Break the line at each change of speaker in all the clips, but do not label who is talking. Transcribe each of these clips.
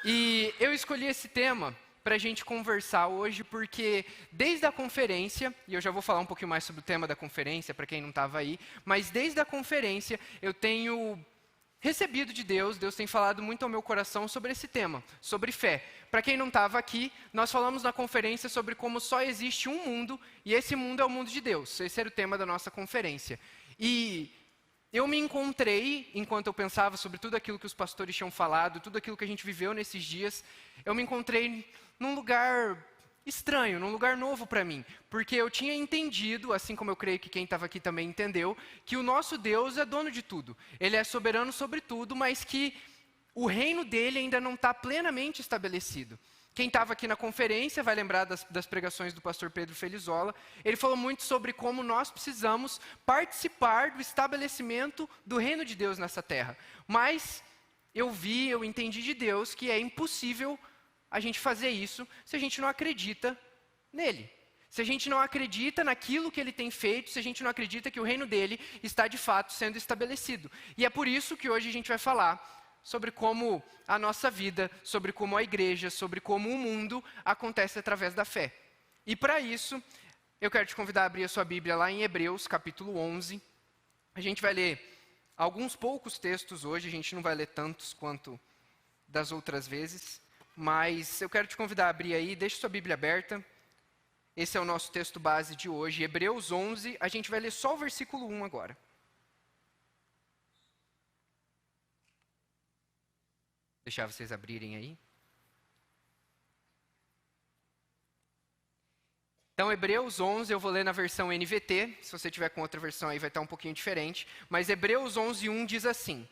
E eu escolhi esse tema para a gente conversar hoje, porque desde a conferência, e eu já vou falar um pouquinho mais sobre o tema da conferência, para quem não estava aí, mas desde a conferência eu tenho recebido de Deus, Deus tem falado muito ao meu coração sobre esse tema, sobre fé. Para quem não estava aqui, nós falamos na conferência sobre como só existe um mundo, e esse mundo é o mundo de Deus. Esse era o tema da nossa conferência. E eu me encontrei, enquanto eu pensava sobre tudo aquilo que os pastores tinham falado, tudo aquilo que a gente viveu nesses dias, eu me encontrei num lugar estranho, num lugar novo para mim. Porque eu tinha entendido, assim como eu creio que quem estava aqui também entendeu, que o nosso Deus é dono de tudo. Ele é soberano sobre tudo, mas que o reino dele ainda não está plenamente estabelecido. Quem estava aqui na conferência vai lembrar das pregações do pastor Pedro Felizola. Ele falou muito sobre como nós precisamos participar do estabelecimento do reino de Deus nessa terra. Mas eu entendi de Deus que é impossível a gente fazer isso se a gente não acredita nele. Se a gente não acredita naquilo que ele tem feito, se a gente não acredita que o reino dele está de fato sendo estabelecido. E é por isso que hoje a gente vai falar sobre como a nossa vida, sobre como a igreja, sobre como o mundo acontece através da fé. E para isso, eu quero te convidar a abrir a sua Bíblia lá em Hebreus, capítulo 11. A gente vai ler alguns poucos textos hoje, a gente não vai ler tantos quanto das outras vezes, mas eu quero te convidar a abrir aí, deixe sua Bíblia aberta. Esse é o nosso texto base de hoje, Hebreus 11, a gente vai ler só o versículo 1 agora. Deixar vocês abrirem aí. Então, Hebreus 11, eu vou ler na versão NVT, se você tiver com outra versão aí vai estar um pouquinho diferente, mas Hebreus 11, 1 diz assim: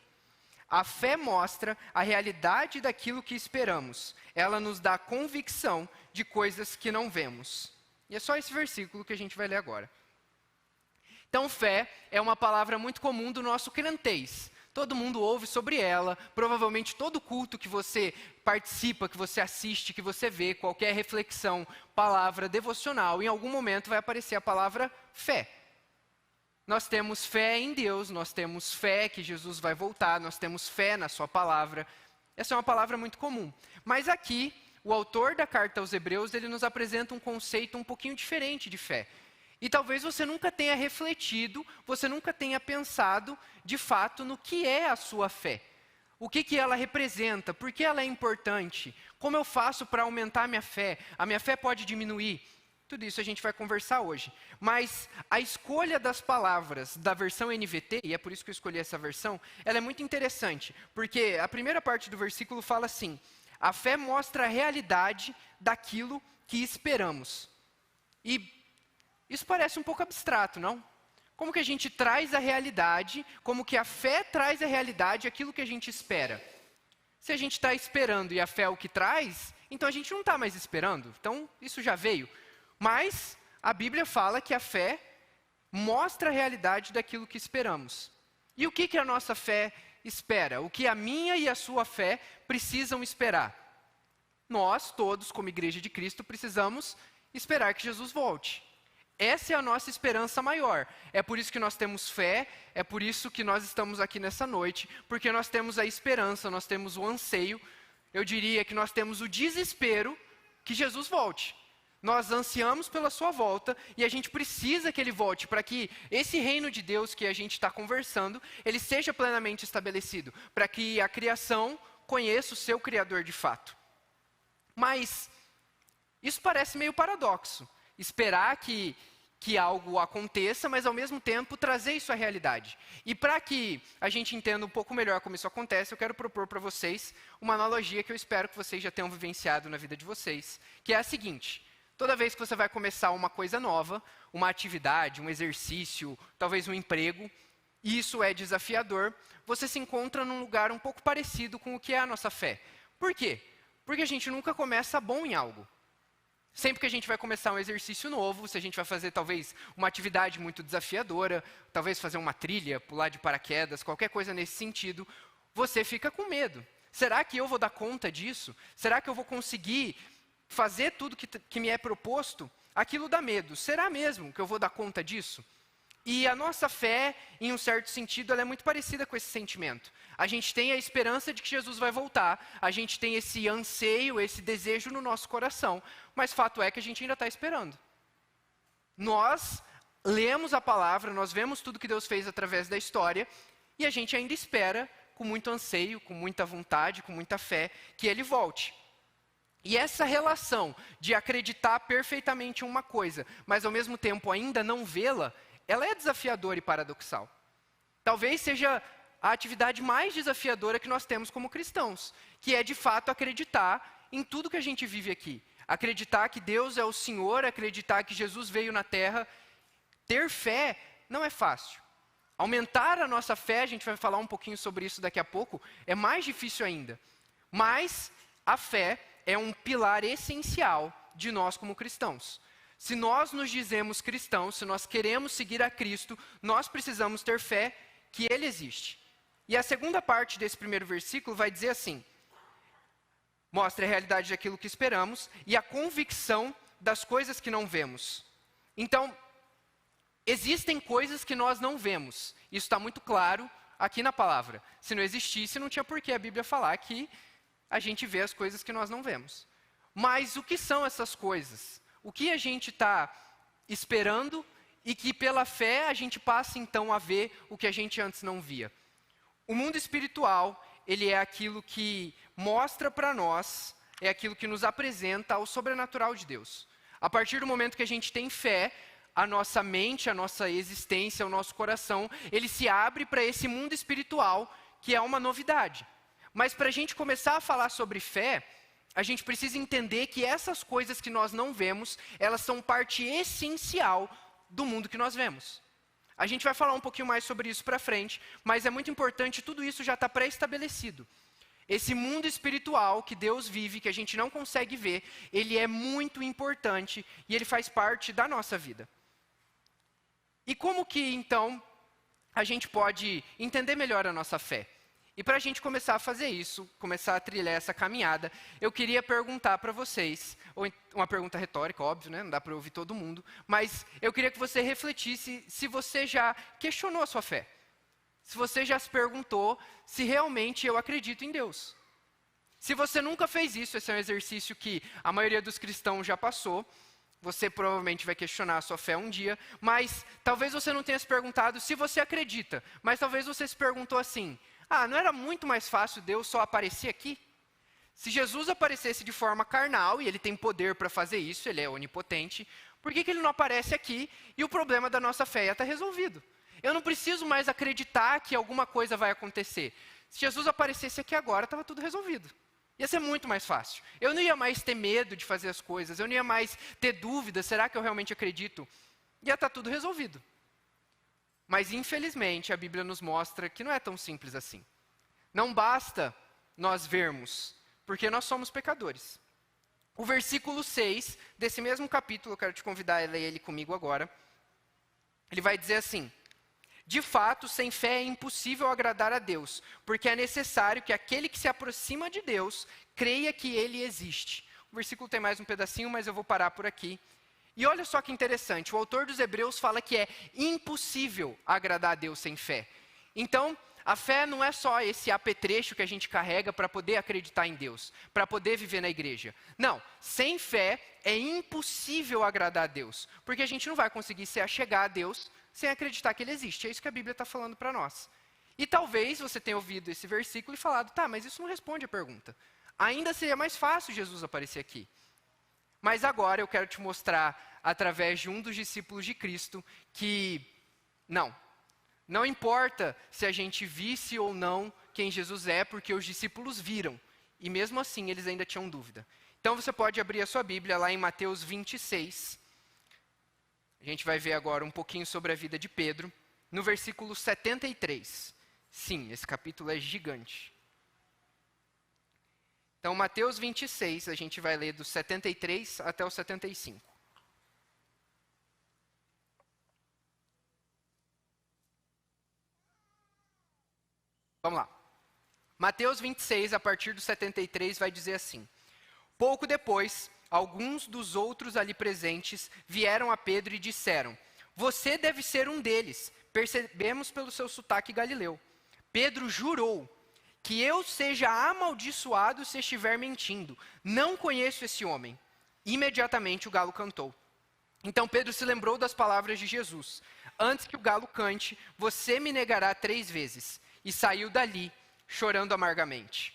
a fé mostra a realidade daquilo que esperamos, ela nos dá convicção de coisas que não vemos. E é só esse versículo que a gente vai ler agora. Então, fé é uma palavra muito comum do nosso crentez. Todo mundo ouve sobre ela, provavelmente todo culto que você participa, que você assiste, que você vê, qualquer reflexão, palavra devocional, em algum momento vai aparecer a palavra fé. Nós temos fé em Deus, nós temos fé que Jesus vai voltar, nós temos fé na sua palavra. Essa é uma palavra muito comum. Mas aqui, o autor da carta aos Hebreus, ele nos apresenta um conceito um pouquinho diferente de fé. E talvez você nunca tenha refletido, você nunca tenha pensado, de fato, no que é a sua fé. O que ela representa, por que ela é importante, como eu faço para aumentar a minha fé pode diminuir. Tudo isso a gente vai conversar hoje. Mas a escolha das palavras da versão NVT, e é por isso que eu escolhi essa versão, ela é muito interessante. Porque a primeira parte do versículo fala assim: a fé mostra a realidade daquilo que esperamos. E isso parece um pouco abstrato, não? Como que a gente traz a realidade, como que a fé traz a realidade aquilo que a gente espera? Se a gente está esperando e a fé é o que traz, então a gente não está mais esperando. Então, isso já veio. Mas a Bíblia fala que a fé mostra a realidade daquilo que esperamos. E o que a nossa fé espera? O que a minha e a sua fé precisam esperar? Nós, todos, como Igreja de Cristo, precisamos esperar que Jesus volte. Essa é a nossa esperança maior. É por isso que nós temos fé, é por isso que nós estamos aqui nessa noite, porque nós temos a esperança, nós temos o anseio, eu diria que nós temos o desespero que Jesus volte. Nós ansiamos pela sua volta e a gente precisa que ele volte para que esse reino de Deus que a gente está conversando, ele seja plenamente estabelecido, para que a criação conheça o seu Criador de fato. Mas isso parece meio paradoxo. Esperar que algo aconteça, mas ao mesmo tempo trazer isso à realidade. E para que a gente entenda um pouco melhor como isso acontece, eu quero propor para vocês uma analogia que eu espero que vocês já tenham vivenciado na vida de vocês, que é a seguinte: toda vez que você vai começar uma coisa nova, uma atividade, um exercício, talvez um emprego, e isso é desafiador, você se encontra num lugar um pouco parecido com o que é a nossa fé. Por quê? Porque a gente nunca começa bom em algo. Sempre que a gente vai começar um exercício novo, se a gente vai fazer talvez uma atividade muito desafiadora, talvez fazer uma trilha, pular de paraquedas, qualquer coisa nesse sentido, você fica com medo. Será que eu vou dar conta disso? Será que eu vou conseguir fazer tudo que me é proposto? Aquilo dá medo. Será mesmo que eu vou dar conta disso? E a nossa fé, em um certo sentido, ela é muito parecida com esse sentimento. A gente tem a esperança de que Jesus vai voltar, a gente tem esse anseio, esse desejo no nosso coração, mas fato é que a gente ainda está esperando. Nós lemos a palavra, nós vemos tudo que Deus fez através da história, e a gente ainda espera, com muito anseio, com muita vontade, com muita fé, que Ele volte. E essa relação de acreditar perfeitamente em uma coisa, mas ao mesmo tempo ainda não vê-la, ela é desafiadora e paradoxal. Talvez seja a atividade mais desafiadora que nós temos como cristãos, que é de fato acreditar em tudo que a gente vive aqui. Acreditar que Deus é o Senhor, acreditar que Jesus veio na Terra. Ter fé não é fácil. Aumentar a nossa fé, a gente vai falar um pouquinho sobre isso daqui a pouco, é mais difícil ainda. Mas a fé é um pilar essencial de nós como cristãos. Se nós nos dizemos cristãos, se nós queremos seguir a Cristo, nós precisamos ter fé que Ele existe. E a segunda parte desse primeiro versículo vai dizer assim: mostra a realidade daquilo que esperamos e a convicção das coisas que não vemos. Então, existem coisas que nós não vemos. Isso está muito claro aqui na palavra. Se não existisse, não tinha por que a Bíblia falar que a gente vê as coisas que nós não vemos. Mas o que são essas coisas? O que a gente está esperando e que pela fé a gente passa então a ver o que a gente antes não via? O mundo espiritual, ele é aquilo que mostra para nós, é aquilo que nos apresenta ao sobrenatural de Deus. A partir do momento que a gente tem fé, a nossa mente, a nossa existência, o nosso coração, ele se abre para esse mundo espiritual que é uma novidade. Mas para a gente começar a falar sobre fé, a gente precisa entender que essas coisas que nós não vemos, elas são parte essencial do mundo que nós vemos. A gente vai falar um pouquinho mais sobre isso para frente, mas é muito importante, tudo isso já está pré-estabelecido. Esse mundo espiritual que Deus vive, que a gente não consegue ver, ele é muito importante e ele faz parte da nossa vida. E como que, então, a gente pode entender melhor a nossa fé? E para a gente começar a fazer isso, começar a trilhar essa caminhada, eu queria perguntar para vocês, ou uma pergunta retórica, óbvio, né? Não dá para ouvir todo mundo, mas eu queria que você refletisse se você já questionou a sua fé. Se você já se perguntou se realmente eu acredito em Deus. Se você nunca fez isso, esse é um exercício que a maioria dos cristãos já passou, você provavelmente vai questionar a sua fé um dia, mas talvez você não tenha se perguntado se você acredita, mas talvez você se perguntou assim: não era muito mais fácil Deus só aparecer aqui? Se Jesus aparecesse de forma carnal, e Ele tem poder para fazer isso, Ele é onipotente, por que Ele não aparece aqui e o problema da nossa fé já está resolvido? Eu não preciso mais acreditar que alguma coisa vai acontecer. Se Jesus aparecesse aqui agora, estava tudo resolvido. Ia ser muito mais fácil. Eu não ia mais ter medo de fazer as coisas, eu não ia mais ter dúvidas, será que eu realmente acredito? Ia estar tudo resolvido. Mas, infelizmente, a Bíblia nos mostra que não é tão simples assim. Não basta nós vermos, porque nós somos pecadores. O versículo 6 desse mesmo capítulo, eu quero te convidar a ler ele comigo agora. Ele vai dizer assim: de fato, sem fé é impossível agradar a Deus, porque é necessário que aquele que se aproxima de Deus creia que Ele existe. O versículo tem mais um pedacinho, mas eu vou parar por aqui. E olha só que interessante, o autor dos Hebreus fala que é impossível agradar a Deus sem fé. Então, a fé não é só esse apetrecho que a gente carrega para poder acreditar em Deus, para poder viver na igreja. Não, sem fé é impossível agradar a Deus, porque a gente não vai conseguir se achegar a Deus sem acreditar que Ele existe. É isso que a Bíblia está falando para nós. E talvez você tenha ouvido esse versículo e falado: mas isso não responde a pergunta. Ainda seria mais fácil Jesus aparecer aqui. Mas agora eu quero te mostrar, através de um dos discípulos de Cristo, que não importa se a gente visse ou não quem Jesus é, porque os discípulos viram. E mesmo assim, eles ainda tinham dúvida. Então você pode abrir a sua Bíblia lá em Mateus 26. A gente vai ver agora um pouquinho sobre a vida de Pedro, no versículo 73. Sim, esse capítulo é gigante. Então, Mateus 26, a gente vai ler do 73 até o 75. Vamos lá. Mateus 26, a partir do 73, vai dizer assim: pouco depois, alguns dos outros ali presentes vieram a Pedro e disseram: Você deve ser um deles. Percebemos pelo seu sotaque galileu. Pedro jurou: que eu seja amaldiçoado se estiver mentindo. Não conheço esse homem. Imediatamente o galo cantou. Então Pedro se lembrou das palavras de Jesus. Antes que o galo cante, você me negará 3 vezes. E saiu dali, chorando amargamente.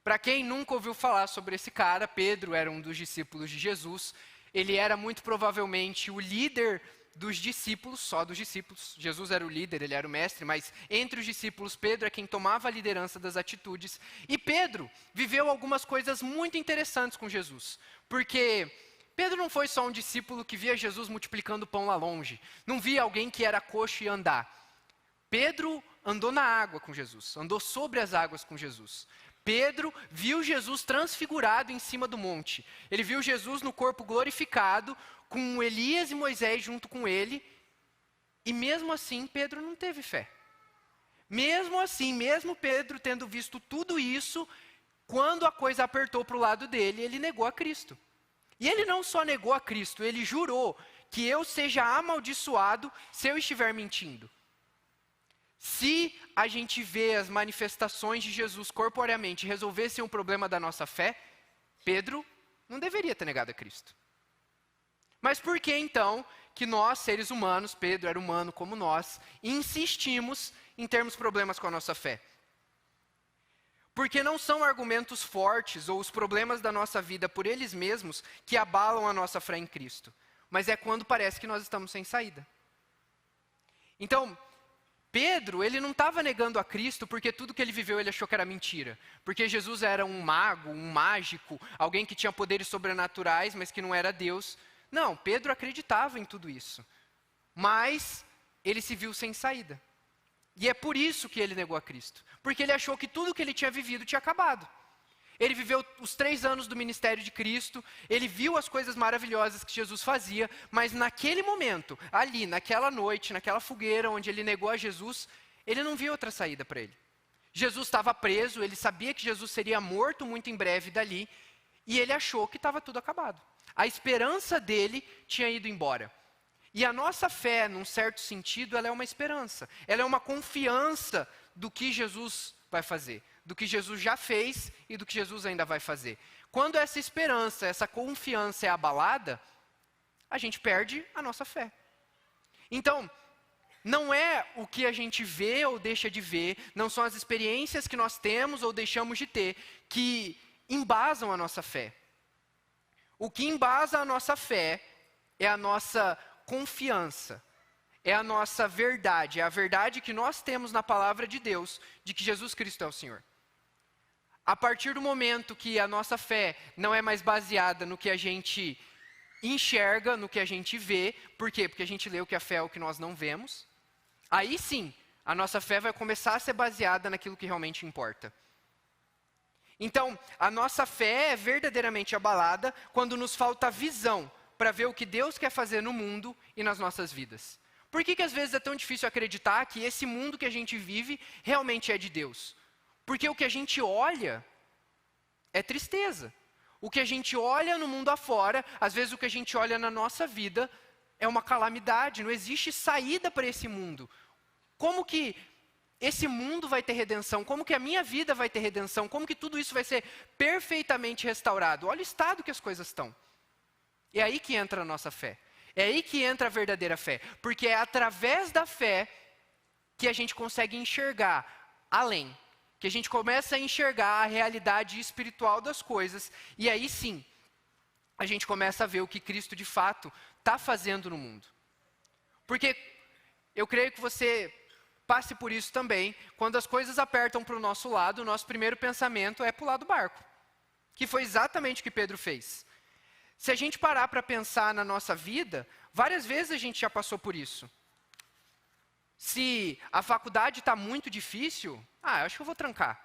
Para quem nunca ouviu falar sobre esse cara, Pedro era um dos discípulos de Jesus. Ele era muito provavelmente o líder dos discípulos, só dos discípulos. Jesus era o líder, ele era o mestre, mas entre os discípulos, Pedro é quem tomava a liderança das atitudes. E Pedro viveu algumas coisas muito interessantes com Jesus. Porque Pedro não foi só um discípulo que via Jesus multiplicando pão lá longe. Não via alguém que era coxo e andar. Pedro andou na água com Jesus, andou sobre as águas com Jesus. Pedro viu Jesus transfigurado em cima do monte. Ele viu Jesus no corpo glorificado, com Elias e Moisés junto com ele. E mesmo assim, Pedro não teve fé. Mesmo assim, mesmo Pedro tendo visto tudo isso, quando a coisa apertou para o lado dele, ele negou a Cristo. E ele não só negou a Cristo, ele jurou que eu seja amaldiçoado se eu estiver mentindo. Se a gente vê as manifestações de Jesus corporeamente resolvessem o problema da nossa fé, Pedro não deveria ter negado a Cristo. Mas por que então que nós, seres humanos, Pedro era humano como nós, insistimos em termos problemas com a nossa fé? Porque não são argumentos fortes ou os problemas da nossa vida por eles mesmos que abalam a nossa fé em Cristo, mas é quando parece que nós estamos sem saída. Então, Pedro, ele não estava negando a Cristo porque tudo que ele viveu ele achou que era mentira. Porque Jesus era um mago, um mágico, alguém que tinha poderes sobrenaturais, mas que não era Deus. Não, Pedro acreditava em tudo isso. Mas ele se viu sem saída. E é por isso que ele negou a Cristo. Porque ele achou que tudo que ele tinha vivido tinha acabado. Ele viveu os 3 anos do ministério de Cristo, ele viu as coisas maravilhosas que Jesus fazia, mas naquele momento, ali, naquela noite, naquela fogueira onde ele negou a Jesus, ele não viu outra saída para ele. Jesus estava preso, ele sabia que Jesus seria morto muito em breve dali, e ele achou que estava tudo acabado. A esperança dele tinha ido embora. E a nossa fé, num certo sentido, ela é uma esperança. Ela é uma confiança do que Jesus vai fazer, do que Jesus já fez e do que Jesus ainda vai fazer. Quando essa esperança, essa confiança é abalada, a gente perde a nossa fé. Então, não é o que a gente vê ou deixa de ver, não são as experiências que nós temos ou deixamos de ter, que embasam a nossa fé. O que embasa a nossa fé é a nossa confiança, é a nossa verdade, é a verdade que nós temos na palavra de Deus, de que Jesus Cristo é o Senhor. A partir do momento que a nossa fé não é mais baseada no que a gente enxerga, no que a gente vê, por quê? Porque a gente lê o que a fé é o que nós não vemos, aí sim, a nossa fé vai começar a ser baseada naquilo que realmente importa. Então, a nossa fé é verdadeiramente abalada quando nos falta visão para ver o que Deus quer fazer no mundo e nas nossas vidas. Por que às vezes é tão difícil acreditar que esse mundo que a gente vive realmente é de Deus? Porque o que a gente olha é tristeza. O que a gente olha no mundo afora, às vezes o que a gente olha na nossa vida é uma calamidade, não existe saída para esse mundo. Como que esse mundo vai ter redenção? Como que a minha vida vai ter redenção? Como que tudo isso vai ser perfeitamente restaurado? Olha o estado que as coisas estão. É aí que entra a nossa fé. É aí que entra a verdadeira fé. Porque é através da fé que a gente consegue enxergar além. Que a gente começa a enxergar a realidade espiritual das coisas. E aí sim, a gente começa a ver o que Cristo de fato está fazendo no mundo. Porque eu creio que você passe por isso também. Quando as coisas apertam para o nosso lado, o nosso primeiro pensamento é pular do barco. Que foi exatamente o que Pedro fez. Se a gente parar para pensar na nossa vida, várias vezes a gente já passou por isso. Se a faculdade está muito difícil, acho que eu vou trancar.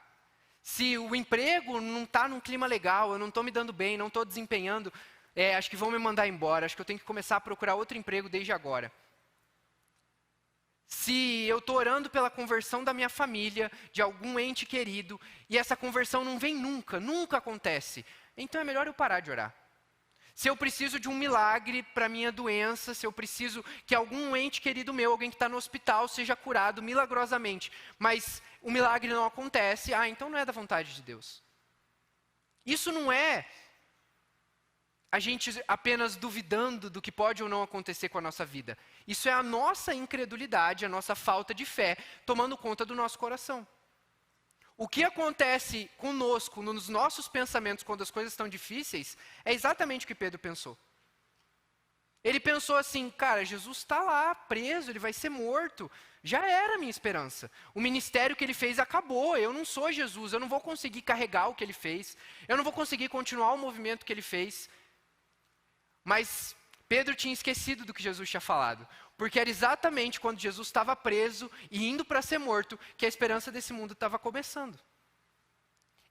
Se o emprego não está num clima legal, eu não estou me dando bem, não estou desempenhando, acho que vão me mandar embora, acho que eu tenho que começar a procurar outro emprego desde agora. Se eu estou orando pela conversão da minha família, de algum ente querido, e essa conversão não vem nunca, nunca acontece, então é melhor eu parar de orar. Se eu preciso de um milagre para minha doença, se eu preciso que algum ente querido meu, alguém que está no hospital, seja curado milagrosamente, mas o milagre não acontece, então não é da vontade de Deus. Isso não é a gente apenas duvidando do que pode ou não acontecer com a nossa vida. Isso é a nossa incredulidade, a nossa falta de fé, tomando conta do nosso coração. O que acontece conosco, nos nossos pensamentos, quando as coisas estão difíceis, é exatamente o que Pedro pensou. Ele pensou assim, cara, Jesus está lá, preso, ele vai ser morto. Já era a minha esperança. O ministério que ele fez acabou, eu não sou Jesus, eu não vou conseguir carregar o que ele fez, eu não vou conseguir continuar o movimento que ele fez. Mas Pedro tinha esquecido do que Jesus tinha falado, porque era exatamente quando Jesus estava preso e indo para ser morto, que a esperança desse mundo estava começando.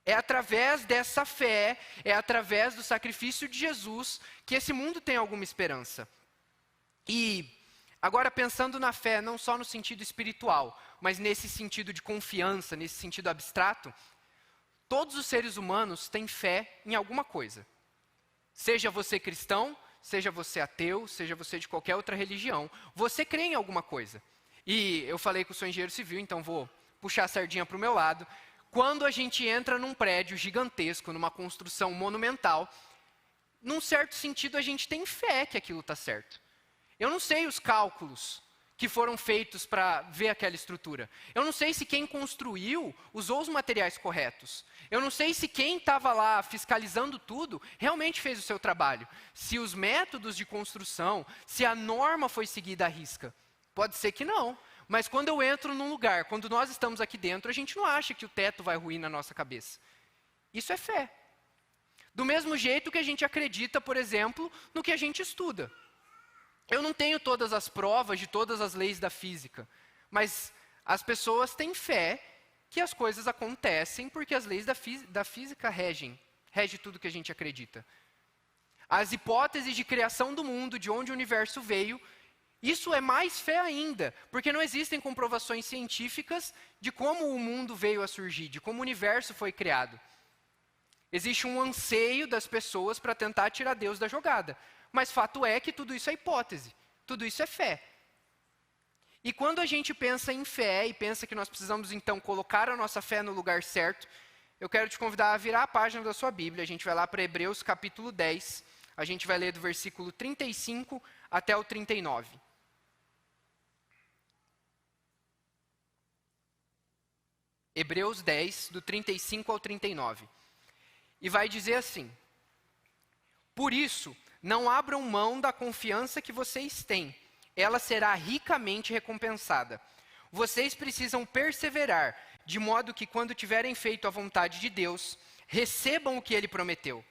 É através dessa fé, é através do sacrifício de Jesus, que esse mundo tem alguma esperança. E agora pensando na fé, não só no sentido espiritual, mas nesse sentido de confiança, nesse sentido abstrato, todos os seres humanos têm fé em alguma coisa. Seja você cristão, seja você ateu, seja você de qualquer outra religião, você crê em alguma coisa. E eu falei que eu sou engenheiro civil, então vou puxar a sardinha para o meu lado. Quando a gente entra num prédio gigantesco, numa construção monumental, num certo sentido a gente tem fé que aquilo está certo. Eu não sei os cálculos que foram feitos para ver aquela estrutura. Eu não sei se quem construiu usou os materiais corretos. Eu não sei se quem estava lá fiscalizando tudo realmente fez o seu trabalho. Se os métodos de construção, se a norma foi seguida à risca. Pode ser que não. Mas quando eu entro num lugar, quando nós estamos aqui dentro, a gente não acha que o teto vai ruir na nossa cabeça. Isso é fé. Do mesmo jeito que a gente acredita, por exemplo, no que a gente estuda. Eu não tenho todas as provas de todas as leis da física, mas as pessoas têm fé que as coisas acontecem porque as leis da física regem tudo que a gente acredita. As hipóteses de criação do mundo, de onde o universo veio, isso é mais fé ainda, porque não existem comprovações científicas de como o mundo veio a surgir, de como o universo foi criado. Existe um anseio das pessoas para tentar tirar Deus da jogada. Mas fato é que tudo isso é hipótese, tudo isso é fé. E quando a gente pensa em fé e pensa que nós precisamos então colocar a nossa fé no lugar certo, eu quero te convidar a virar a página da sua Bíblia, a gente vai lá para Hebreus capítulo 10, a gente vai ler do versículo 35 até o 39. Hebreus 10, do 35 ao 39. E vai dizer assim: por isso, não abram mão da confiança que vocês têm. Ela será ricamente recompensada. Vocês precisam perseverar, de modo que quando tiverem feito a vontade de Deus, recebam o que Ele prometeu.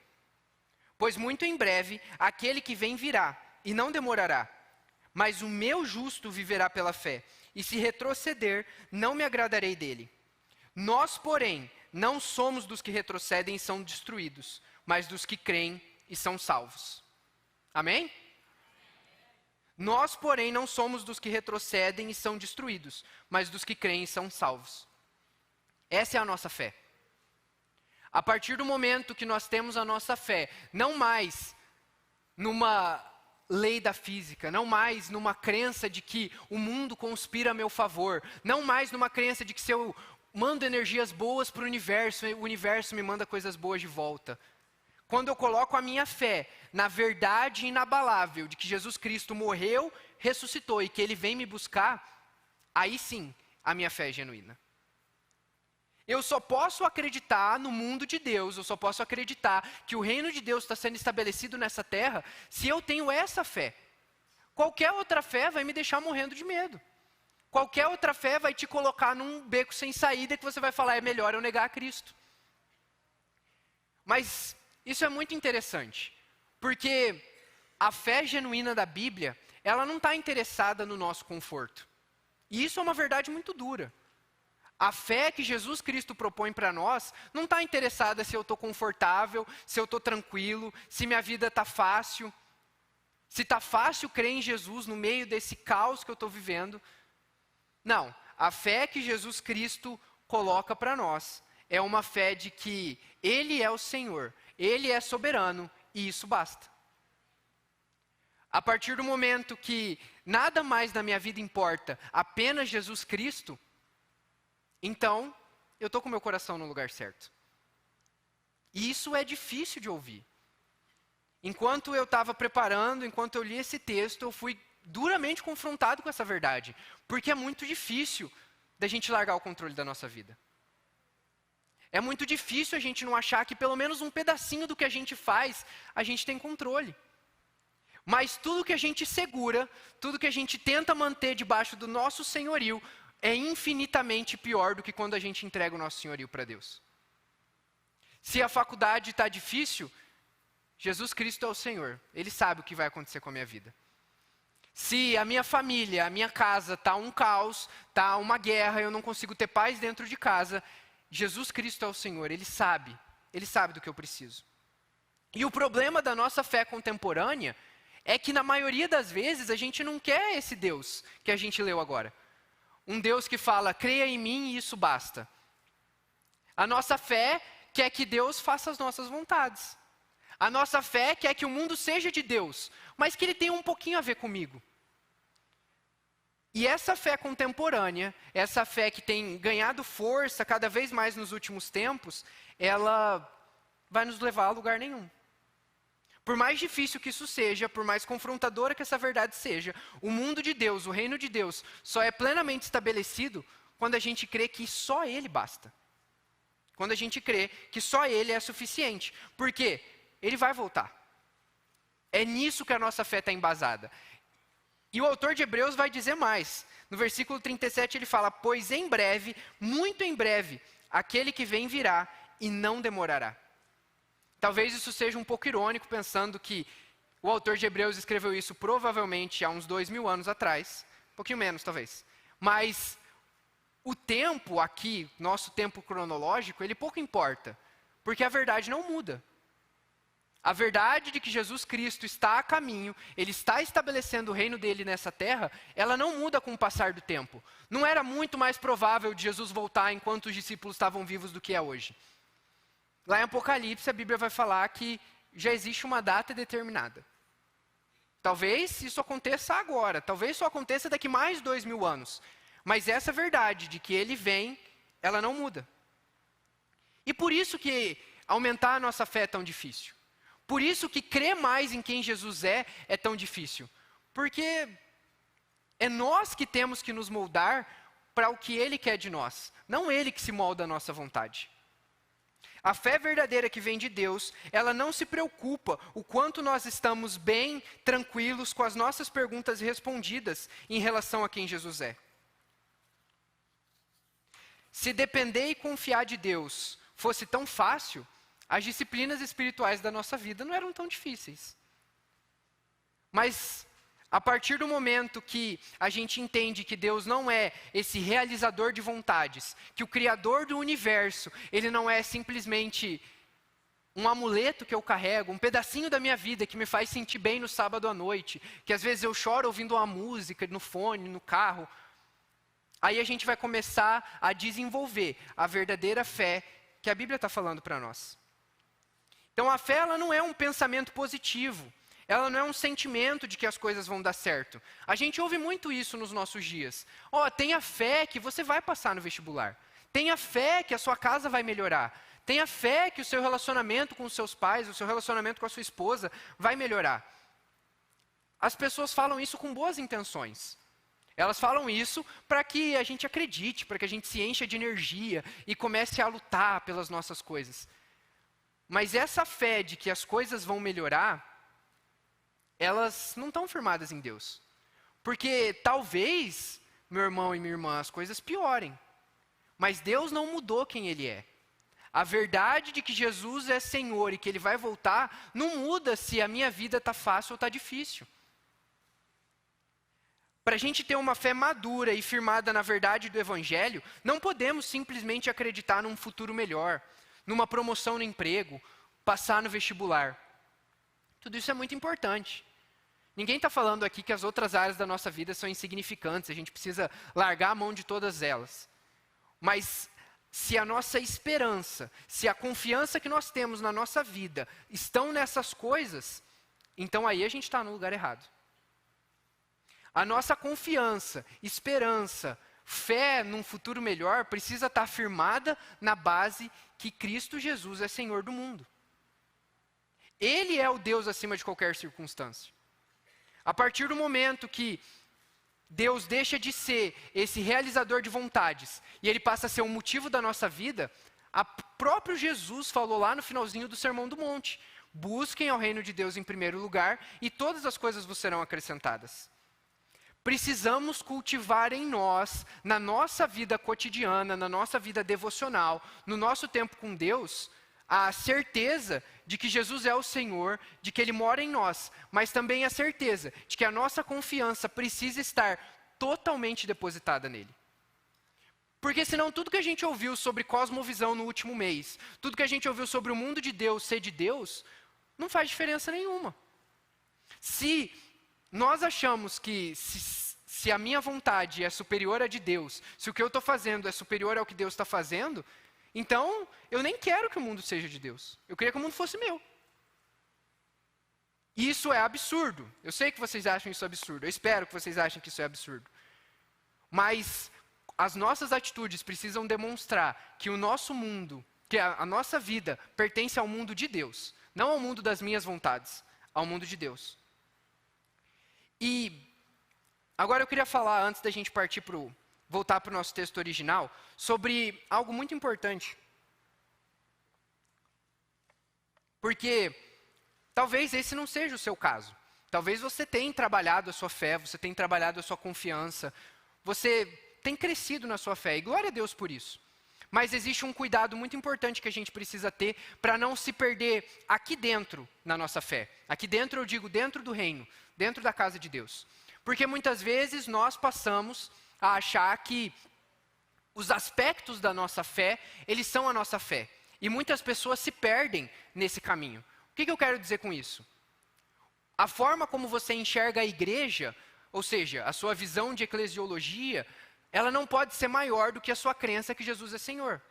Pois muito em breve, aquele que vem virá, e não demorará. Mas o meu justo viverá pela fé, e se retroceder, não me agradarei dele. Nós, porém, não somos dos que retrocedem e são destruídos, mas dos que creem e são salvos. Amém? Nós, porém, não somos dos que retrocedem e são destruídos, mas dos que creem e são salvos. Essa é a nossa fé. A partir do momento que nós temos a nossa fé, não mais numa lei da física, não mais numa crença de que o mundo conspira a meu favor, não mais numa crença de que se eu mando energias boas para o universo me manda coisas boas de volta. Quando eu coloco a minha fé na verdade inabalável de que Jesus Cristo morreu, ressuscitou e que Ele vem me buscar, aí sim a minha fé é genuína. Eu só posso acreditar no mundo de Deus, eu só posso acreditar que o reino de Deus está sendo estabelecido nessa terra se eu tenho essa fé. Qualquer outra fé vai me deixar morrendo de medo. Qualquer outra fé vai te colocar num beco sem saída que você vai falar, é melhor eu negar a Cristo. Mas isso é muito interessante, porque a fé genuína da Bíblia, ela não está interessada no nosso conforto. E isso é uma verdade muito dura. A fé que Jesus Cristo propõe para nós não está interessada se eu estou confortável, se eu estou tranquilo, se minha vida está fácil. Se está fácil crer em Jesus no meio desse caos que eu estou vivendo. Não, a fé que Jesus Cristo coloca para nós é uma fé de que Ele é o Senhor, Ele é soberano e isso basta. a partir do momento que nada mais na minha vida importa, apenas Jesus Cristo, então eu estou com meu coração no lugar certo. E isso é difícil de ouvir. Enquanto eu estava preparando, enquanto eu li esse texto, eu fui duramente confrontado com essa verdade. Porque é muito difícil da gente largar o controle da nossa vida. É muito difícil a gente não achar que pelo menos um pedacinho do que a gente faz, a gente tem controle. Mas tudo que a gente segura, tudo que a gente tenta manter debaixo do nosso senhorio, é infinitamente pior do que quando a gente entrega o nosso senhorio para Deus. Se a faculdade está difícil, Jesus Cristo é o Senhor. Ele sabe o que vai acontecer com a minha vida. Se a minha família, a minha casa está um caos, está uma guerra, eu não consigo ter paz dentro de casa, Jesus Cristo é o Senhor. Ele sabe do que eu preciso. E o problema da nossa fé contemporânea é que na maioria das vezes a gente não quer esse Deus que a gente leu agora. Um Deus que fala, creia em mim e isso basta. A nossa fé quer que Deus faça as nossas vontades. A nossa fé quer que o mundo seja de Deus, mas que ele tenha um pouquinho a ver comigo. E essa fé contemporânea, essa fé que tem ganhado força cada vez mais nos últimos tempos, ela vai nos levar a lugar nenhum. Por mais difícil que isso seja, por mais confrontadora que essa verdade seja, o mundo de Deus, o reino de Deus, só é plenamente estabelecido quando a gente crê que só Ele basta. Quando a gente crê que só Ele é suficiente. Por quê? Ele vai voltar. É nisso que a nossa fé está embasada. E o autor de Hebreus vai dizer mais. No versículo 37 ele fala, pois em breve, muito em breve, aquele que vem virá e não demorará. Talvez isso seja um pouco irônico, pensando que o autor de Hebreus escreveu isso provavelmente há uns 2000 anos atrás. Um pouquinho menos, talvez. Mas o tempo aqui, nosso tempo cronológico, ele pouco importa. Porque a verdade não muda. A verdade de que Jesus Cristo está a caminho, Ele está estabelecendo o reino dele nessa terra, ela não muda com o passar do tempo. Não era muito mais provável de Jesus voltar enquanto os discípulos estavam vivos do que é hoje. Lá em Apocalipse, a Bíblia vai falar que já existe uma data determinada. Talvez isso aconteça agora, talvez isso aconteça daqui mais 2000 anos. Mas essa verdade de que Ele vem, ela não muda. E por isso que aumentar a nossa fé é tão difícil. Por isso que crer mais em quem Jesus é tão difícil. Porque é nós que temos que nos moldar para o que Ele quer de nós. Não Ele que se molda a nossa vontade. A fé verdadeira que vem de Deus, ela não se preocupa o quanto nós estamos bem, tranquilos com as nossas perguntas respondidas em relação a quem Jesus é. Se depender e confiar de Deus fosse tão fácil, as disciplinas espirituais da nossa vida não eram tão difíceis. Mas, a partir do momento que a gente entende que Deus não é esse realizador de vontades, que o Criador do universo, Ele não é simplesmente um amuleto que eu carrego, um pedacinho da minha vida que me faz sentir bem no sábado à noite, que às vezes eu choro ouvindo uma música no fone, no carro, aí a gente vai começar a desenvolver a verdadeira fé que a Bíblia está falando para nós. Então a fé ela não é um pensamento positivo, ela não é um sentimento de que as coisas vão dar certo. A gente ouve muito isso nos nossos dias. Tenha fé que você vai passar no vestibular. Tenha fé que a sua casa vai melhorar. Tenha fé que o seu relacionamento com os seus pais, o seu relacionamento com a sua esposa vai melhorar. As pessoas falam isso com boas intenções. Elas falam isso para que a gente acredite, para que a gente se encha de energia e comece a lutar pelas nossas coisas. Mas essa fé de que as coisas vão melhorar, elas não estão firmadas em Deus. Porque talvez, meu irmão e minha irmã, as coisas piorem. Mas Deus não mudou quem Ele é. A verdade de que Jesus é Senhor e que Ele vai voltar, não muda se a minha vida está fácil ou está difícil. Para a gente ter uma fé madura e firmada na verdade do Evangelho, não podemos simplesmente acreditar num futuro melhor, numa promoção no emprego, passar no vestibular. Tudo isso é muito importante. Ninguém está falando aqui que as outras áreas da nossa vida são insignificantes, a gente precisa largar a mão de todas elas. Mas se a nossa esperança, se a confiança que nós temos na nossa vida estão nessas coisas, então aí a gente está no lugar errado. A nossa confiança, esperança, fé num futuro melhor precisa estar firmada na base que Cristo Jesus é Senhor do mundo. Ele é o Deus acima de qualquer circunstância. A partir do momento que Deus deixa de ser esse realizador de vontades e ele passa a ser o motivo da nossa vida, o próprio Jesus falou lá no finalzinho do Sermão do Monte: busquem ao reino de Deus em primeiro lugar e todas as coisas vos serão acrescentadas. Precisamos cultivar em nós, na nossa vida cotidiana, na nossa vida devocional, no nosso tempo com Deus, a certeza de que Jesus é o Senhor, de que Ele mora em nós, mas também a certeza de que a nossa confiança precisa estar totalmente depositada nele. Porque senão tudo que a gente ouviu sobre cosmovisão no último mês, tudo que a gente ouviu sobre o mundo de Deus ser de Deus, não faz diferença nenhuma. Se nós achamos que se a minha vontade é superior à de Deus, se o que eu estou fazendo é superior ao que Deus está fazendo, então eu nem quero que o mundo seja de Deus. Eu queria que o mundo fosse meu. E isso é absurdo. Eu sei que vocês acham isso absurdo. Eu espero que vocês achem que isso é absurdo. Mas as nossas atitudes precisam demonstrar que o nosso mundo, que a nossa vida pertence ao mundo de Deus. Não ao mundo das minhas vontades, ao mundo de Deus. E agora eu queria falar, antes da gente voltar para o nosso texto original, sobre algo muito importante. Porque talvez esse não seja o seu caso. Talvez você tenha trabalhado a sua fé, você tenha trabalhado a sua confiança, você tem crescido na sua fé, e glória a Deus por isso. Mas existe um cuidado muito importante que a gente precisa ter para não se perder aqui dentro na nossa fé. Aqui dentro eu digo dentro do reino, dentro da casa de Deus. Porque muitas vezes nós passamos a achar que os aspectos da nossa fé, eles são a nossa fé. E muitas pessoas se perdem nesse caminho. O que eu quero dizer com isso? A forma como você enxerga a igreja, ou seja, a sua visão de eclesiologia, ela não pode ser maior do que a sua crença que Jesus é Senhor.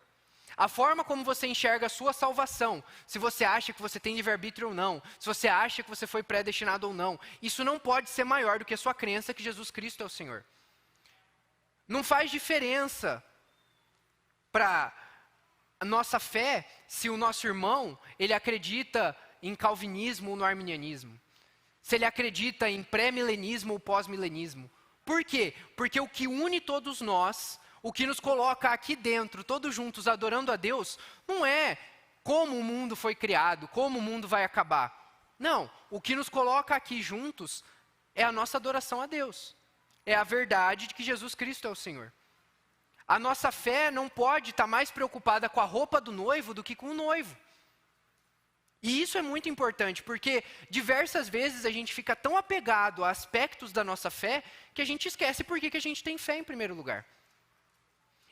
A forma como você enxerga a sua salvação, se você acha que você tem livre-arbítrio ou não, se você acha que você foi predestinado ou não, isso não pode ser maior do que a sua crença que Jesus Cristo é o Senhor. Não faz diferença para a nossa fé se o nosso irmão, ele acredita em calvinismo ou no arminianismo. Se ele acredita em pré-milenismo ou pós-milenismo. Por quê? Porque o que une todos nós, o que nos coloca aqui dentro, todos juntos adorando a Deus, não é como o mundo foi criado, como o mundo vai acabar. Não, o que nos coloca aqui juntos é a nossa adoração a Deus. É a verdade de que Jesus Cristo é o Senhor. A nossa fé não pode estar mais preocupada com a roupa do noivo do que com o noivo. E isso é muito importante, porque diversas vezes a gente fica tão apegado a aspectos da nossa fé que a gente esquece por que a gente tem fé em primeiro lugar.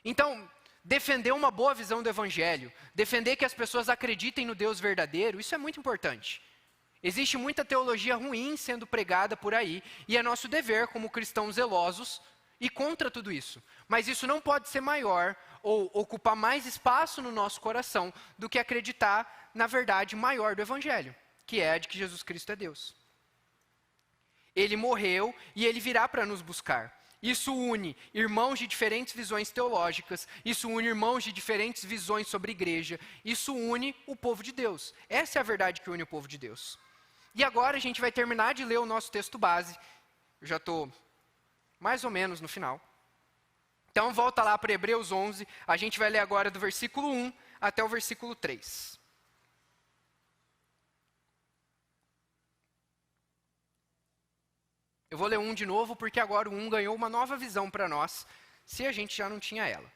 Então, defender uma boa visão do Evangelho, defender que as pessoas acreditem no Deus verdadeiro, isso é muito importante. Existe muita teologia ruim sendo pregada por aí, e é nosso dever, como cristãos zelosos, ir contra tudo isso. Mas isso não pode ser maior ou ocupar mais espaço no nosso coração do que acreditar na verdade maior do Evangelho, que é a de que Jesus Cristo é Deus. Ele morreu e ele virá para nos buscar. Isso une irmãos de diferentes visões teológicas, isso une irmãos de diferentes visões sobre igreja, isso une o povo de Deus. Essa é a verdade que une o povo de Deus. E agora a gente vai terminar de ler o nosso texto base. Eu já estou mais ou menos no final. Então volta lá para Hebreus 11, a gente vai ler agora do versículo 1 até o versículo 3. Eu vou ler 1 de novo, porque agora o 1 ganhou uma nova visão para nós, se a gente já não tinha ela.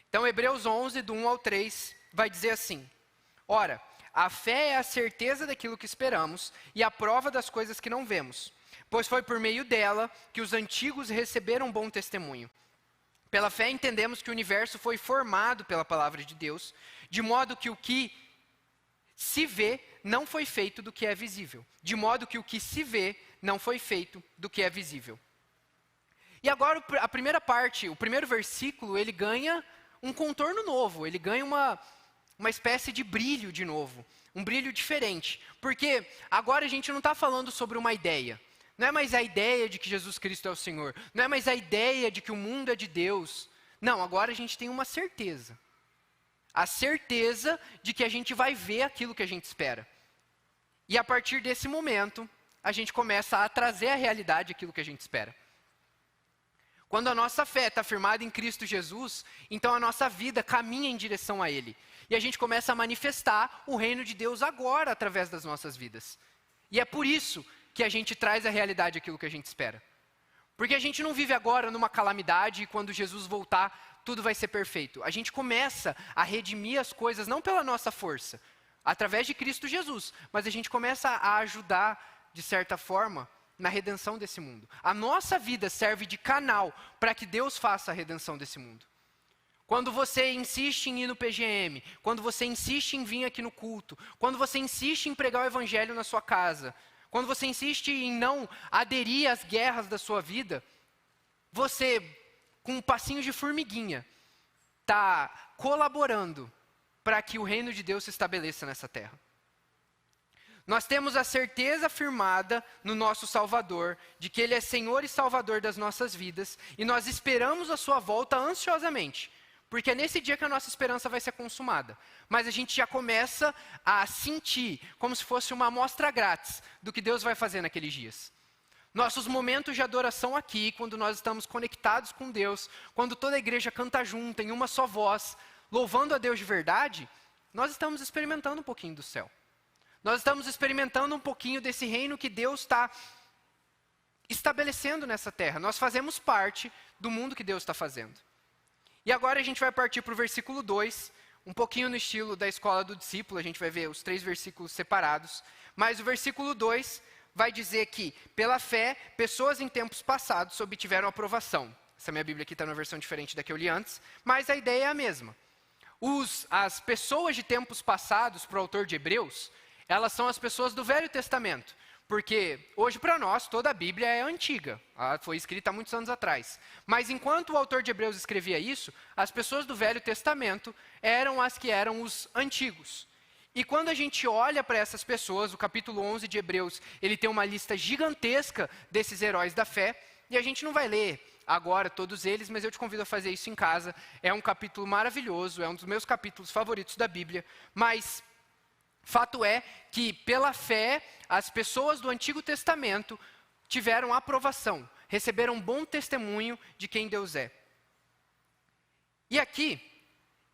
Então, Hebreus 11, do 1 ao 3, vai dizer assim: Ora, a fé é a certeza daquilo que esperamos e a prova das coisas que não vemos, pois foi por meio dela que os antigos receberam bom testemunho. Pela fé entendemos que o universo foi formado pela palavra de Deus, de modo que o que se vê não foi feito do que é visível, de modo que o que se vê não foi feito do que é visível. E agora a primeira parte, o primeiro versículo, ele ganha um contorno novo, ele ganha uma espécie de brilho de novo, um brilho diferente. Porque agora a gente não está falando sobre uma ideia, Não é mais a ideia de que Jesus Cristo é o Senhor. Não é mais a ideia de que o mundo é de Deus. Não, agora a gente tem uma certeza. A certeza de que a gente vai ver aquilo que a gente espera. E a partir desse momento, a gente começa a trazer à realidade aquilo que a gente espera. Quando a nossa fé está firmada em Cristo Jesus, então a nossa vida caminha em direção a Ele. E a gente começa a manifestar o reino de Deus agora através das nossas vidas. E é por isso que a gente traz à realidade aquilo que a gente espera. Porque a gente não vive agora numa calamidade e quando Jesus voltar, tudo vai ser perfeito. A gente começa a redimir as coisas, não pela nossa força, através de Cristo Jesus, mas a gente começa a ajudar, de certa forma, na redenção desse mundo. A nossa vida serve de canal para que Deus faça a redenção desse mundo. Quando você insiste em ir no PGM, quando você insiste em vir aqui no culto, quando você insiste em pregar o evangelho na sua casa, quando você insiste em não aderir às guerras da sua vida, você, com um passinho de formiguinha, está colaborando para que o reino de Deus se estabeleça nessa terra. Nós temos a certeza firmada no nosso Salvador, de que Ele é Senhor e Salvador das nossas vidas, e nós esperamos a sua volta ansiosamente, porque é nesse dia que a nossa esperança vai ser consumada. Mas a gente já começa a sentir, como se fosse uma amostra grátis, do que Deus vai fazer naqueles dias. Nossos momentos de adoração aqui, quando nós estamos conectados com Deus, quando toda a igreja canta junto, em uma só voz, louvando a Deus de verdade, nós estamos experimentando um pouquinho do céu. Nós estamos experimentando um pouquinho desse reino que Deus está estabelecendo nessa terra. Nós fazemos parte do mundo que Deus está fazendo. E agora a gente vai partir para o versículo 2, um pouquinho no estilo da escola do discípulo, a gente vai ver os 3 versículos separados. Mas o versículo 2 vai dizer que, pela fé, pessoas em tempos passados obtiveram aprovação. Essa minha Bíblia aqui está numa versão diferente da que eu li antes, mas a ideia é a mesma. As pessoas de tempos passados, para o autor de Hebreus, elas são as pessoas do Velho Testamento, porque hoje para nós toda a Bíblia é antiga, ela foi escrita há muitos anos atrás. Mas enquanto o autor de Hebreus escrevia isso, as pessoas do Velho Testamento eram as que eram os antigos. E quando a gente olha para essas pessoas, o capítulo 11 de Hebreus, ele tem uma lista gigantesca desses heróis da fé, e a gente não vai ler agora todos eles, mas eu te convido a fazer isso em casa. É um capítulo maravilhoso, é um dos meus capítulos favoritos da Bíblia, mas fato é que, pela fé, as pessoas do Antigo Testamento tiveram aprovação, receberam bom testemunho de quem Deus é. E aqui,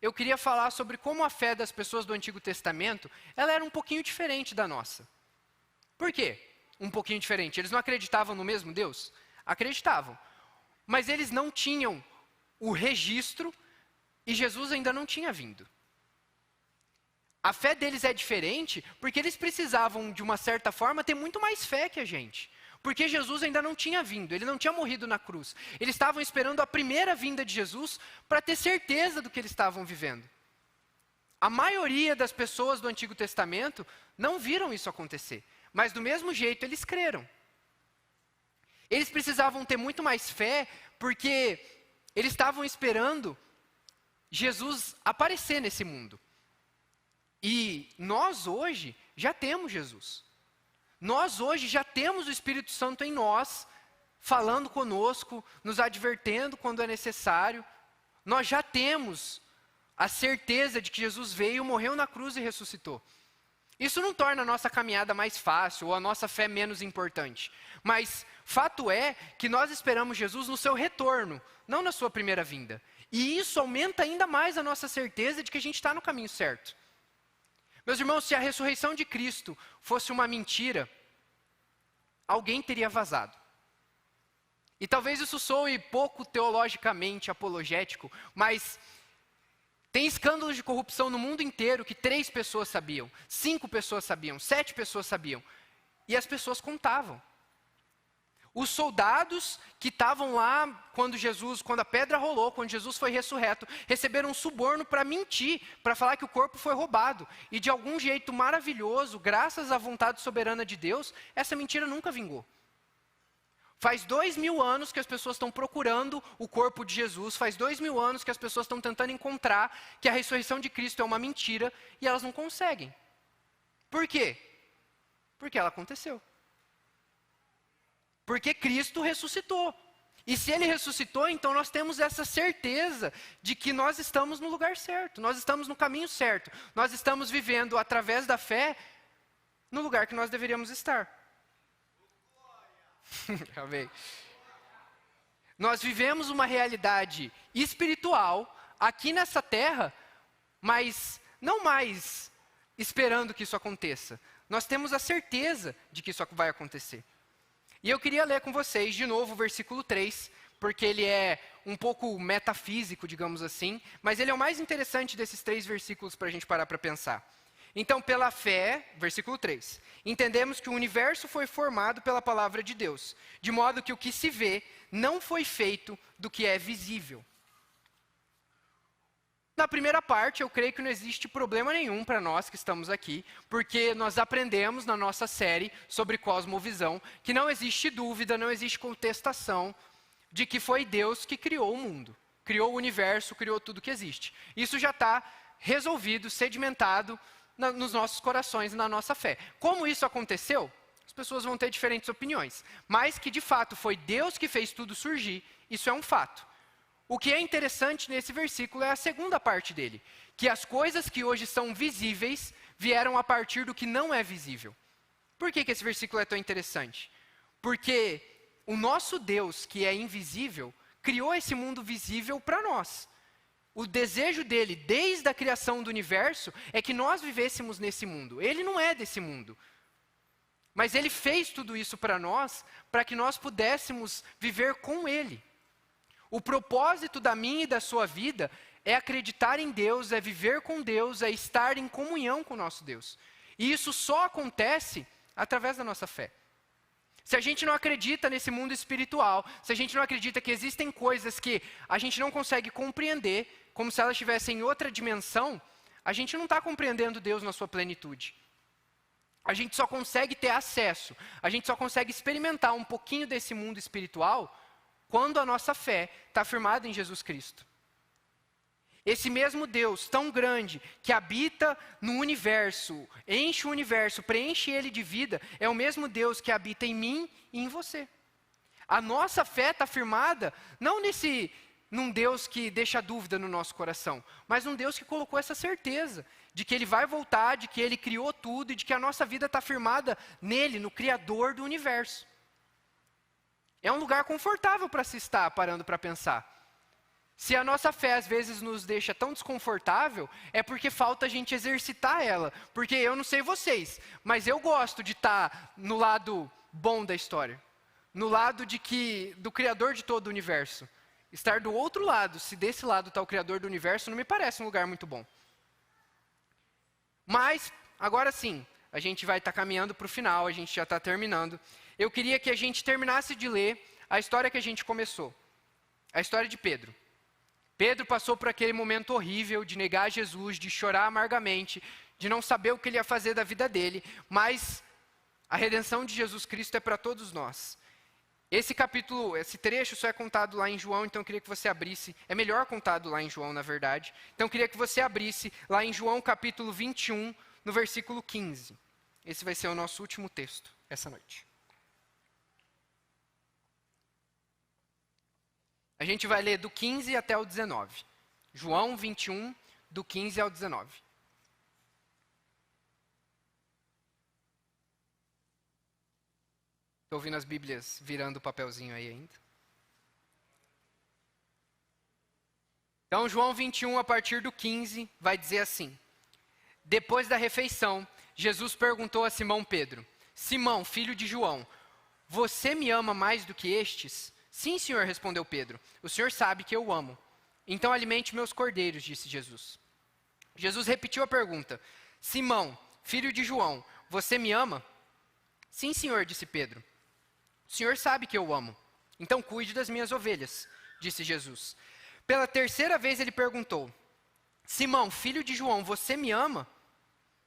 eu queria falar sobre como a fé das pessoas do Antigo Testamento, ela era um pouquinho diferente da nossa. Por quê? Um pouquinho diferente. Eles não acreditavam no mesmo Deus? Acreditavam. Mas eles não tinham o registro e Jesus ainda não tinha vindo. A fé deles é diferente porque eles precisavam, de uma certa forma, ter muito mais fé que a gente. Porque Jesus ainda não tinha vindo, ele não tinha morrido na cruz. Eles estavam esperando a primeira vinda de Jesus para ter certeza do que eles estavam vivendo. A maioria das pessoas do Antigo Testamento não viram isso acontecer, mas do mesmo jeito eles creram. Eles precisavam ter muito mais fé porque eles estavam esperando Jesus aparecer nesse mundo. E nós hoje já temos Jesus. Nós hoje já temos o Espírito Santo em nós, falando conosco, nos advertendo quando é necessário. Nós já temos a certeza de que Jesus veio, morreu na cruz e ressuscitou. Isso não torna a nossa caminhada mais fácil ou a nossa fé menos importante. Mas fato é que nós esperamos Jesus no seu retorno, não na sua primeira vinda. E isso aumenta ainda mais a nossa certeza de que a gente está no caminho certo. Meus irmãos, se a ressurreição de Cristo fosse uma mentira, alguém teria vazado. E talvez isso soe pouco teologicamente apologético, mas tem escândalos de corrupção no mundo inteiro que 3 pessoas sabiam, 5 pessoas sabiam, 7 pessoas sabiam. E as pessoas contavam. Os soldados que estavam lá quando a pedra rolou, quando Jesus foi ressurreto, receberam um suborno para mentir, para falar que o corpo foi roubado. E de algum jeito maravilhoso, graças à vontade soberana de Deus, essa mentira nunca vingou. Faz 2000 anos que as pessoas estão procurando o corpo de Jesus, faz 2000 anos que as pessoas estão tentando encontrar que a ressurreição de Cristo é uma mentira e elas não conseguem. Por quê? Porque ela aconteceu. Porque Cristo ressuscitou. E se Ele ressuscitou, então nós temos essa certeza de que nós estamos no lugar certo, nós estamos no caminho certo, nós estamos vivendo através da fé no lugar que nós deveríamos estar. Amém. Nós vivemos uma realidade espiritual aqui nessa terra, mas não mais esperando que isso aconteça. Nós temos a certeza de que isso vai acontecer. E eu queria ler com vocês de novo o versículo 3, porque ele é um pouco metafísico, digamos assim, mas ele é o mais interessante desses 3 versículos para a gente parar para pensar. Então, pela fé, versículo 3, entendemos que o universo foi formado pela palavra de Deus, de modo que o que se vê não foi feito do que é visível. Na primeira parte, eu creio que não existe problema nenhum para nós que estamos aqui, porque nós aprendemos na nossa série sobre cosmovisão que não existe dúvida, não existe contestação de que foi Deus que criou o mundo, criou o universo, criou tudo que existe. Isso já está resolvido, sedimentado nos nossos corações e na nossa fé. Como isso aconteceu? As pessoas vão ter diferentes opiniões, mas que de fato foi Deus que fez tudo surgir, isso é um fato. O que é interessante nesse versículo é a segunda parte dele, que as coisas que hoje são visíveis vieram a partir do que não é visível. Por que esse versículo é tão interessante? Porque o nosso Deus, que é invisível, criou esse mundo visível para nós. O desejo dele, desde a criação do universo, é que nós vivêssemos nesse mundo. Ele não é desse mundo. Mas ele fez tudo isso para nós, para que nós pudéssemos viver com ele. O propósito da minha e da sua vida é acreditar em Deus, é viver com Deus, é estar em comunhão com o nosso Deus. E isso só acontece através da nossa fé. Se a gente não acredita nesse mundo espiritual, se a gente não acredita que existem coisas que a gente não consegue compreender, como se elas estivessem em outra dimensão, a gente não está compreendendo Deus na sua plenitude. A gente só consegue ter acesso, a gente só consegue experimentar um pouquinho desse mundo espiritual quando a nossa fé está firmada em Jesus Cristo. Esse mesmo Deus tão grande, que habita no universo, enche o universo, preenche ele de vida, é o mesmo Deus que habita em mim e em você. A nossa fé está firmada, não num Deus que deixa dúvida no nosso coração, mas num Deus que colocou essa certeza de que Ele vai voltar, de que Ele criou tudo e de que a nossa vida está firmada nele, no Criador do universo. É um lugar confortável para se estar parando para pensar. Se a nossa fé às vezes nos deixa tão desconfortável, é porque falta a gente exercitar ela. Porque eu não sei vocês, mas eu gosto de estar no lado bom da história. No lado do Criador de todo o universo. Estar do outro lado, se desse lado está o Criador do universo, não me parece um lugar muito bom. Mas, agora sim, a gente vai estar caminhando para o final, a gente já está terminando. Eu queria que a gente terminasse de ler a história que a gente começou. A história de Pedro. Pedro passou por aquele momento horrível de negar Jesus, de chorar amargamente, de não saber o que ele ia fazer da vida dele, mas a redenção de Jesus Cristo é para todos nós. Esse trecho só é contado lá em João, então eu queria que você abrisse, é melhor contado lá em João, na verdade. Então eu queria que você abrisse lá em João capítulo 21, no versículo 15. Esse vai ser o nosso último texto essa noite. A gente vai ler do 15 até o 19. João 21, do 15 ao 19. Estou ouvindo as Bíblias virando o papelzinho aí ainda. Então, João 21, a partir do 15, vai dizer assim. Depois da refeição, Jesus perguntou a Simão Pedro: Simão, filho de João, você me ama mais do que estes? Sim, Senhor, respondeu Pedro. O Senhor sabe que eu o amo. Então alimente meus cordeiros, disse Jesus. Jesus repetiu a pergunta. Simão, filho de João, você me ama? Sim, Senhor, disse Pedro. O Senhor sabe que eu o amo. Então cuide das minhas ovelhas, disse Jesus. Pela terceira vez ele perguntou. Simão, filho de João, você me ama?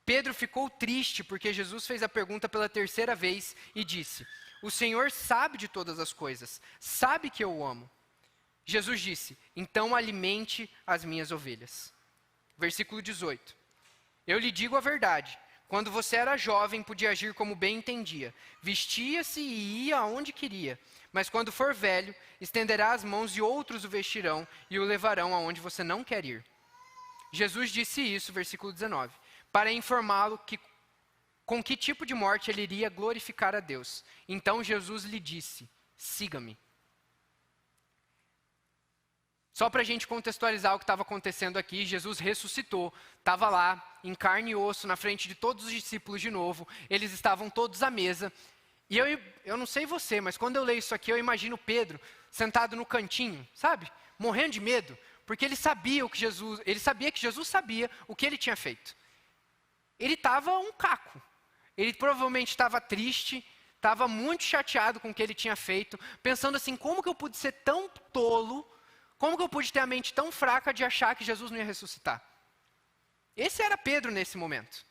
Pedro ficou triste porque Jesus fez a pergunta pela terceira vez e disse: o Senhor sabe de todas as coisas, sabe que eu o amo. Jesus disse: então alimente as minhas ovelhas. Versículo 18. Eu lhe digo a verdade, Quando você era jovem, podia agir como bem entendia. Vestia-se e ia aonde queria. Mas quando for velho, estenderá as mãos e outros o vestirão e o levarão aonde você não quer ir. Jesus disse isso, versículo 19, para informá-lo com que tipo de morte ele iria glorificar a Deus. Então Jesus lhe disse, siga-me. Só para a gente contextualizar o que estava acontecendo aqui, Jesus ressuscitou, estava lá, em carne e osso, na frente de todos os discípulos de novo, eles estavam todos à mesa, e eu não sei você, mas quando eu leio isso aqui, eu imagino Pedro sentado no cantinho, sabe? Morrendo de medo, porque ele sabia que Jesus sabia o que ele tinha feito. Ele estava um caco, ele provavelmente estava triste, estava muito chateado com o que ele tinha feito, pensando assim, como que eu pude ser tão tolo, como que eu pude ter a mente tão fraca de achar que Jesus não ia ressuscitar? Esse era Pedro nesse momento.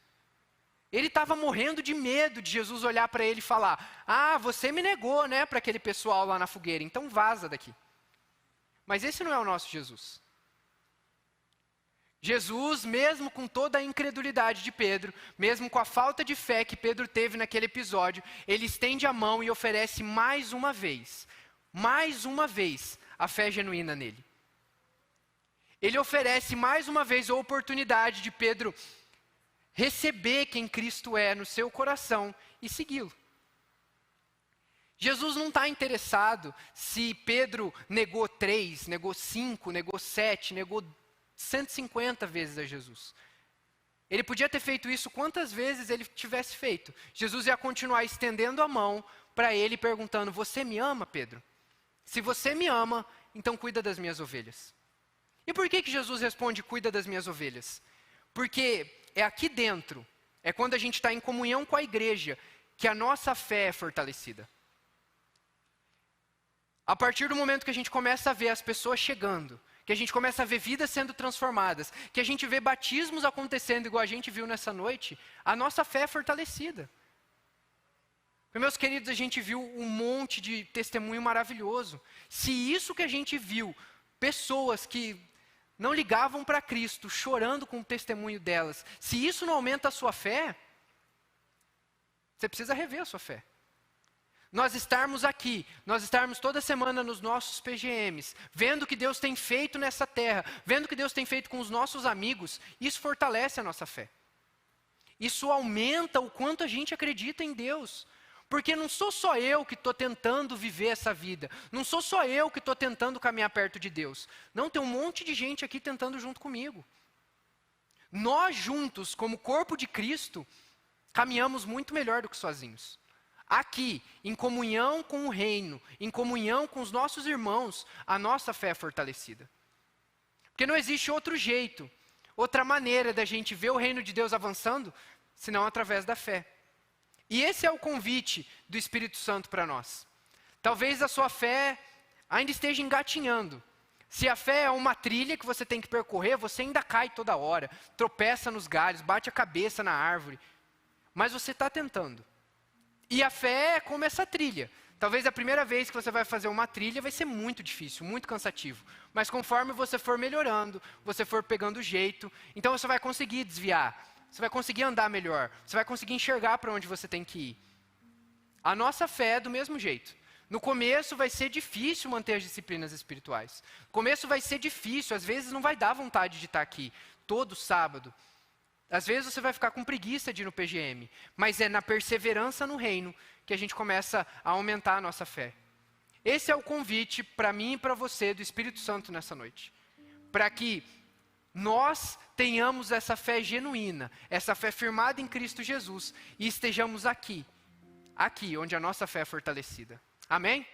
Ele estava morrendo de medo de Jesus olhar para ele e falar, você me negou, né, para aquele pessoal lá na fogueira, então vaza daqui. Mas esse não é o nosso Jesus. Jesus, mesmo com toda a incredulidade de Pedro, mesmo com a falta de fé que Pedro teve naquele episódio, ele estende a mão e oferece mais uma vez, a fé genuína nele. Ele oferece mais uma vez a oportunidade de Pedro receber quem Cristo é no seu coração e segui-lo. Jesus não está interessado se Pedro negou 3, negou 5, negou 7, negou 150 vezes a Jesus. Ele podia ter feito isso quantas vezes ele tivesse feito. Jesus ia continuar estendendo a mão para ele perguntando, você me ama, Pedro? Se você me ama, então cuida das minhas ovelhas. E por que Jesus responde, cuida das minhas ovelhas? Porque é aqui dentro, é quando a gente está em comunhão com a igreja, que a nossa fé é fortalecida. A partir do momento que a gente começa a ver as pessoas chegando, que a gente começa a ver vidas sendo transformadas, que a gente vê batismos acontecendo igual a gente viu nessa noite, a nossa fé é fortalecida. Meus queridos, a gente viu um monte de testemunho maravilhoso. Se isso que a gente viu, pessoas que não ligavam para Cristo, chorando com o testemunho delas, se isso não aumenta a sua fé, você precisa rever a sua fé. Nós estarmos aqui, nós estarmos toda semana nos nossos PGMs, vendo o que Deus tem feito nessa terra, vendo o que Deus tem feito com os nossos amigos, isso fortalece a nossa fé. Isso aumenta o quanto a gente acredita em Deus. Porque não sou só eu que estou tentando viver essa vida. Não sou só eu que estou tentando caminhar perto de Deus. Não, tem um monte de gente aqui tentando junto comigo. Nós juntos, como corpo de Cristo, caminhamos muito melhor do que sozinhos. Aqui, em comunhão com o reino, em comunhão com os nossos irmãos, a nossa fé é fortalecida. Porque não existe outro jeito, outra maneira da gente ver o reino de Deus avançando, senão através da fé. E esse é o convite do Espírito Santo para nós. Talvez a sua fé ainda esteja engatinhando. Se a fé é uma trilha que você tem que percorrer, você ainda cai toda hora, tropeça nos galhos, bate a cabeça na árvore. Mas você está tentando. E a fé é como essa trilha. Talvez a primeira vez que você vai fazer uma trilha vai ser muito difícil, muito cansativo. Mas conforme você for melhorando, você for pegando jeito, então você vai conseguir desviar. Você vai conseguir andar melhor. Você vai conseguir enxergar para onde você tem que ir. A nossa fé é do mesmo jeito. No começo vai ser difícil manter as disciplinas espirituais. No começo vai ser difícil. Às vezes não vai dar vontade de estar aqui todo sábado. Às vezes você vai ficar com preguiça de ir no PGM. Mas é na perseverança no reino que a gente começa a aumentar a nossa fé. Esse é o convite para mim e para você do Espírito Santo nessa noite. Para que nós tenhamos essa fé genuína, essa fé firmada em Cristo Jesus e estejamos aqui onde a nossa fé é fortalecida. Amém?